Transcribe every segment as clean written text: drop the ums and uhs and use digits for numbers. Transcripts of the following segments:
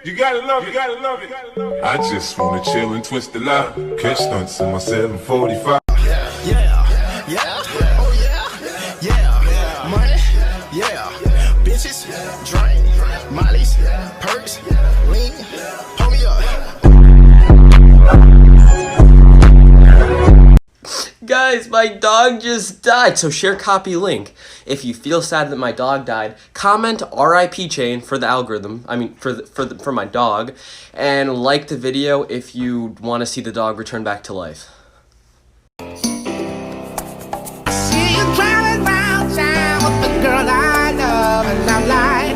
You gotta love it, you gotta love it. I just wanna chill and twist the lot. Catch stunts in my 745. Money, bitches, drink, mollies, perks, lean, hold me up. Guys, my dog just died, so share copy link. If you feel sad that my dog died, comment RIP chain for the algorithm, for my dog, and like the video if you want to see the dog return back to life. See you driving round town with the girl I love, and I'm like,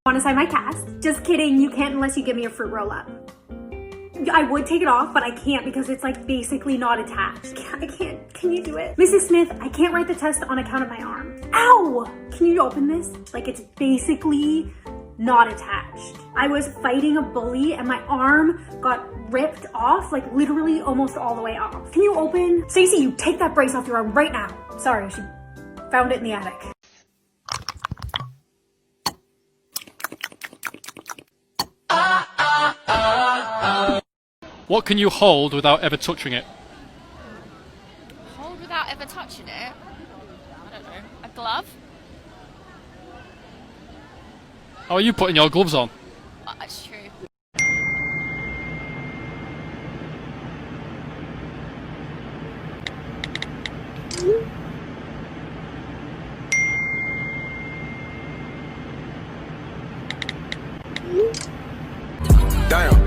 Want to sign my cast? Just kidding, you can't unless you give me a fruit roll up. I would take it off, but I can't because it's like basically not attached. I can't, can you do it? Mrs. Smith, I can't write the test on account of my arm. Ow! Can you open this? Like it's basically not attached. I was fighting a bully and my arm got ripped off, like literally almost all the way off. Can you open? Stacey, you take that brace off your arm right now. Sorry, she found it in the attic. What can you hold without ever touching it? Hold without ever touching it? I don't know. A glove? How are you putting your gloves on? That's true. damn.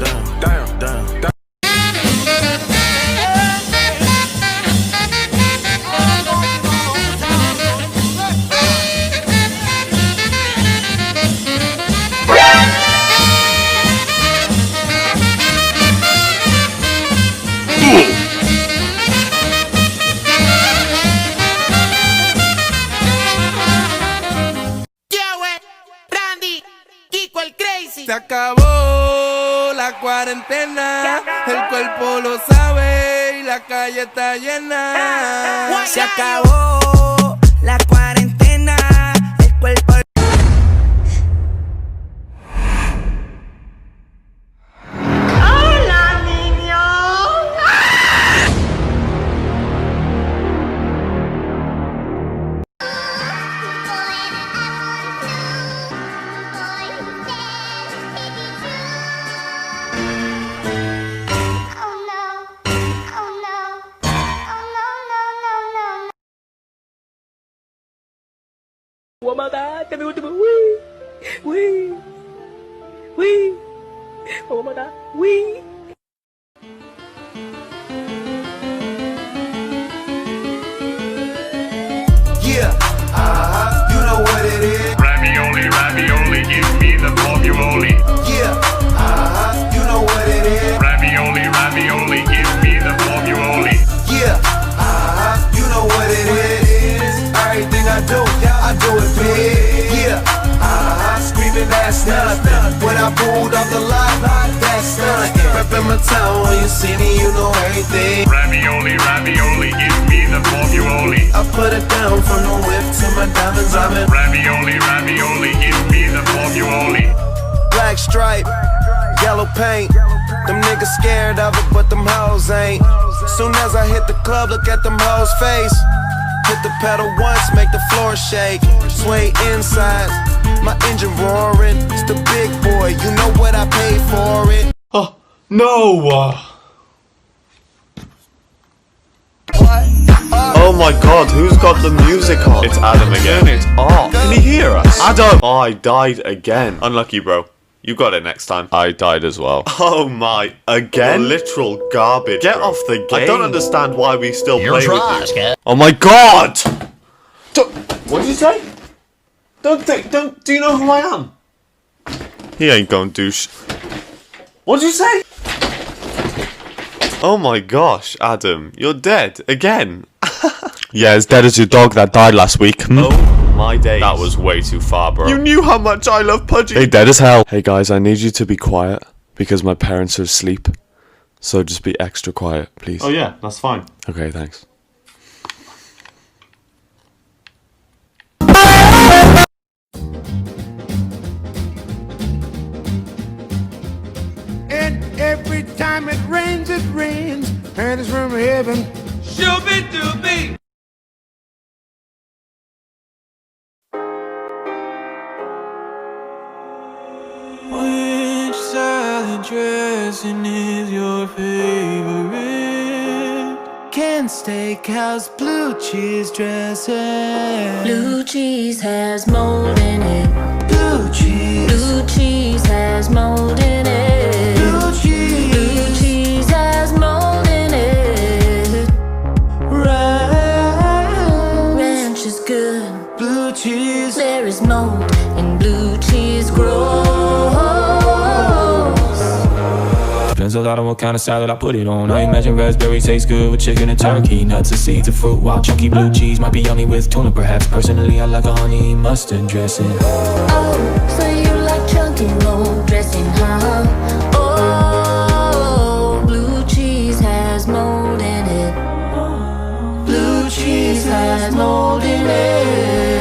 Se acabó la cuarentena, el cuerpo lo sabe y la calle está llena. Se acabó la cuarentena, el cuerpo. ¡Hola, niños! One more time, tell me what to do. Wee. One more time, wee. Yeah, you know what it is. Ravioli, give me the formula. Yeah, you know what it is. Ravioli, give me the formula. Yeah, you know what it is. Everything I do it big. Yeah, screaming that's nothing. When I pulled off the lot, that's nothing. Reppin' my town, when you see me, you know everything. Ravioli, give me the formula. I put it down from the whip to my diamonds. I'm in Ravioli, give me the formula. black stripe, yellow paint. Them niggas scared of it, but them hoes ain't. Soon as I hit the club, look at them hoes' face. Hit the pedal once, make the floor shake. Sway inside, my engine roaring. It's the big boy, you know what I paid for it. Oh, no! Oh my god, who's got the music on? It's Adam again. Turn it off. Can he hear us? Adam! Oh, I died again. Unlucky, bro. You got it next time. I died as well. Oh my, again? Literal garbage. Get off the game. I don't understand why we still play with you. Oh my god! What did you say? Do you know who I am? He ain't gonna do What'd you say? Oh my gosh, Adam, you're dead again. Yeah, as dead as your dog that died last week. Oh my days. That was way too far, bro. You knew how much I love Pudgy. Hey, dead as hell. Hey guys, I need you to be quiet because my parents are asleep. So just be extra quiet, please. Oh yeah, that's fine. Okay, thanks. And every time it rains, and it's from heaven. Shooby-dooby. Which salad dressing is your favorite? Ken Steakhouse blue cheese dressing. Blue cheese has mold in it. Blue cheese. Blue cheese has mold in it. Blue cheese. Blue cheese has mold in it. Ranch is good. Blue cheese. There is mold in blue cheese grows. Depends a lot on what kind of salad I put it on. I imagine raspberry tastes good with chicken and turkey. Nuts and seeds of fruit, while chunky blue cheese might be yummy with tuna perhaps. Personally, I like a honey mustard dressing. Oh, so you like chunky mold dressing, huh? Oh, blue cheese has mold in it. Blue cheese has mold in it.